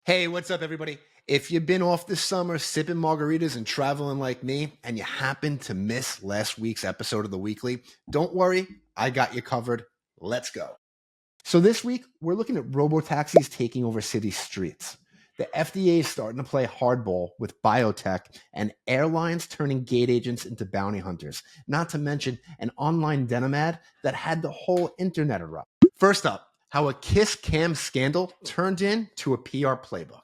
Hey, what's up, everybody? If you've been off this summer sipping margaritas and traveling like me, and you happen to miss last week's episode of the Weekly, don't worry, I got you covered. Let's go. So this week, we're looking at robotaxis taking over city streets. The FDA is starting to play hardball with biotech and airlines turning gate agents into bounty hunters, not to mention an online denim ad that had the whole internet erupt. First up, how a kiss cam scandal turned into a PR playbook.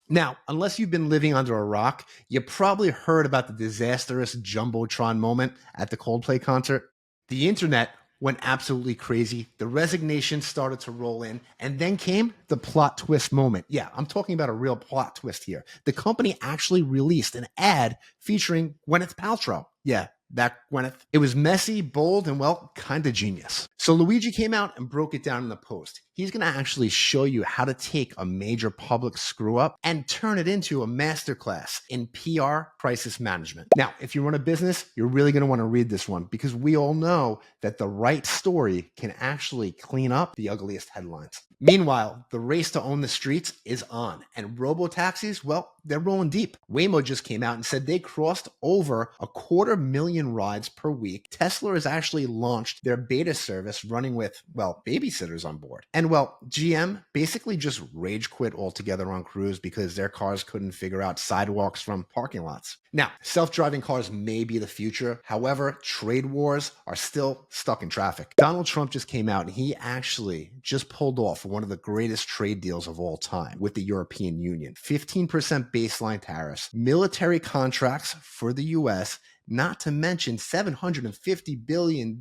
Now, unless you've been living under a rock, you probably heard about the disastrous Jumbotron moment at the Coldplay concert. The internet went absolutely crazy. The resignation started to roll in, and then came the plot twist moment. Yeah, I'm talking about a real plot twist here. The company actually released an ad featuring Gwyneth Paltrow. Yeah, that Gwyneth. It was messy, bold, and well, kind of genius. So Luigi came out and broke it down in the post. He's going to actually show you how to take a major public screw up and turn it into a masterclass in PR crisis management. Now, if you run a business, you're really going to want to read this one because we all know that the right story can actually clean up the ugliest headlines. Meanwhile, the race to own the streets is on, and robotaxis, well, they're rolling deep. Waymo just came out and said they crossed over 250,000 rides per week. Tesla has actually launched their beta service running with, well, babysitters on board. And well, GM basically just rage quit altogether on Cruise because their cars couldn't figure out sidewalks from parking lots. Now, self-driving cars may be the future. However, trade wars are still stuck in traffic. Donald Trump just came out and he actually just pulled off one of the greatest trade deals of all time with the European Union. 15% baseline tariffs, military contracts for the US, not to mention $750 billion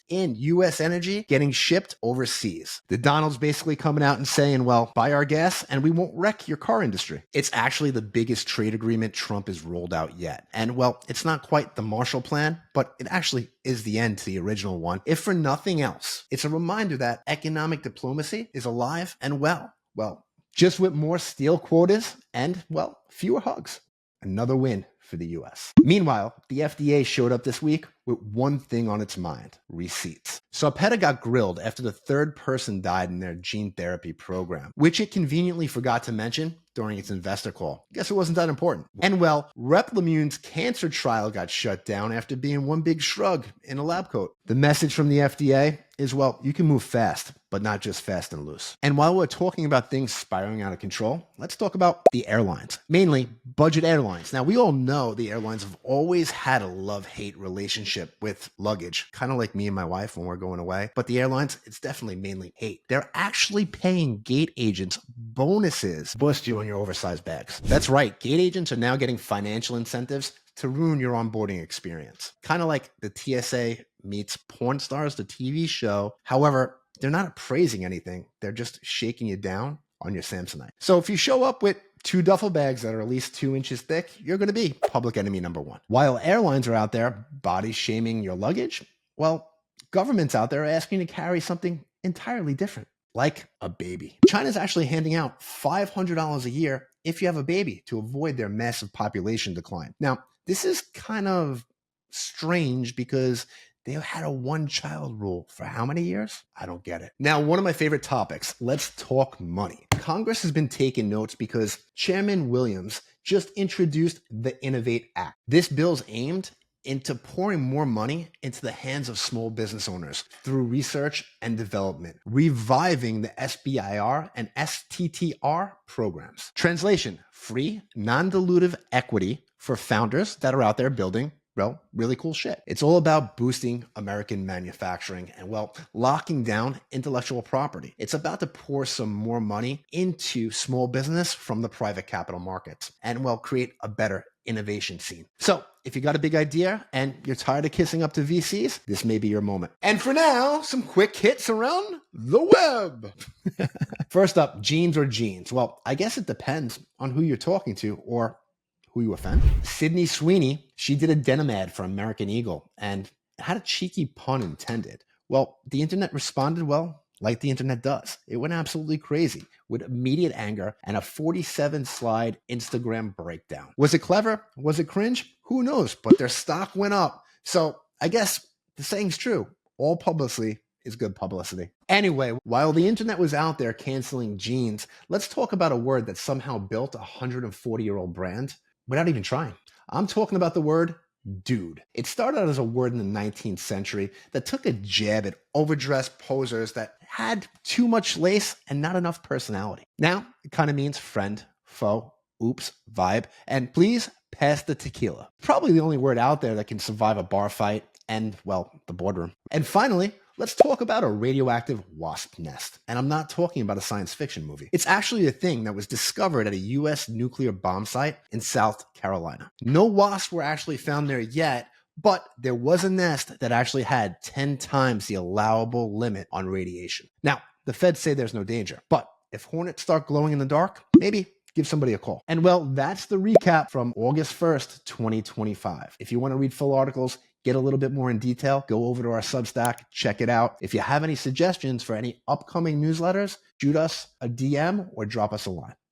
in U.S. energy getting shipped overseas. The Donald's basically coming out and saying, well, buy our gas and we won't wreck your car industry. It's actually the biggest trade agreement Trump has rolled out yet. And well, it's not quite the Marshall Plan, but it actually is the end to the original one. If for nothing else, it's a reminder that economic diplomacy is alive and well. Well, just with more steel quotas and, well, fewer hugs. Another win for the US. Meanwhile, the FDA showed up this week with one thing on its mind: receipts. Sarepta got grilled after the third person died in their gene therapy program, which it conveniently forgot to mention during its investor call. Guess it wasn't that important. And well, Replimune's cancer trial got shut down after being one big shrug in a lab coat. The message from the FDA is, well, you can move fast, but not just fast and loose. And while we're talking about things spiraling out of control, let's talk about the airlines, mainly budget airlines. Now, we all know the airlines have always had a love-hate relationship with luggage, kind of like me and my wife when we're going away. But the airlines, it's definitely mainly hate. They're actually paying gate agents bonuses, bust you on your oversized bags. That's right. Gate agents are now getting financial incentives to ruin your onboarding experience. Kind of like the TSA meets Porn Stars, the TV show. However, they're not appraising anything. They're just shaking you down on your Samsonite. So if you show up with 2 duffel bags that are at least 2 inches thick, you're going to be public enemy number 1. While airlines are out there body shaming your luggage, well, governments out there are asking you to carry something entirely different, like a baby. China's actually handing out $500 a year if you have a baby to avoid their massive population decline. Now, this is kind of strange because they had a one-child rule for how many years? I don't get it. Now, one of my favorite topics, let's talk money. Congress has been taking notes because Chairman Williams just introduced the INNOVATE Act. This bill's aimed into pouring more money into the hands of small business owners through research and development, reviving the SBIR and STTR programs. Translation: free, non-dilutive equity for founders that are out there building, well, really cool shit. It's all about boosting American manufacturing and, well, locking down intellectual property. It's about to pour some more money into small business from the private capital markets and, well, create a better innovation scene. So if you got a big idea and you're tired of kissing up to VCs, this may be your moment. And for now, some quick hits around the web. First up, jeans or jeans? Well, I guess it depends on who you're talking to or who you offend. Sydney Sweeney, she did a denim ad for American Eagle and had a cheeky pun intended. Well, the internet responded, well, like the internet does. It went absolutely crazy with immediate anger and a 47-slide Instagram breakdown. Was it clever? Was it cringe? Who knows? But their stock went up. So I guess the saying's true. All publicity is good publicity. Anyway, while the internet was out there canceling jeans, let's talk about a word that somehow built a 140-year-old brand without even trying. I'm talking about the word dude. It started out as a word in the 19th century that took a jab at overdressed posers that had too much lace and not enough personality. Now, it kind of means friend, foe, oops, vibe, and please pass the tequila. Probably the only word out there that can survive a bar fight and, well, the boardroom. And finally, let's talk about a radioactive wasp nest. And I'm not talking about a science fiction movie. It's actually a thing that was discovered at a U.S. nuclear bomb site in South Carolina. No wasps were actually found there yet, but there was a nest that actually had 10 times the allowable limit on radiation. Now, the feds say there's no danger, but if hornets start glowing in the dark, maybe give somebody a call. And well, that's the recap from August 1st, 2025. If you want to read full articles, get a little bit more in detail, go over to our Substack, check it out. If you have any suggestions for any upcoming newsletters, shoot us a DM or drop us a line.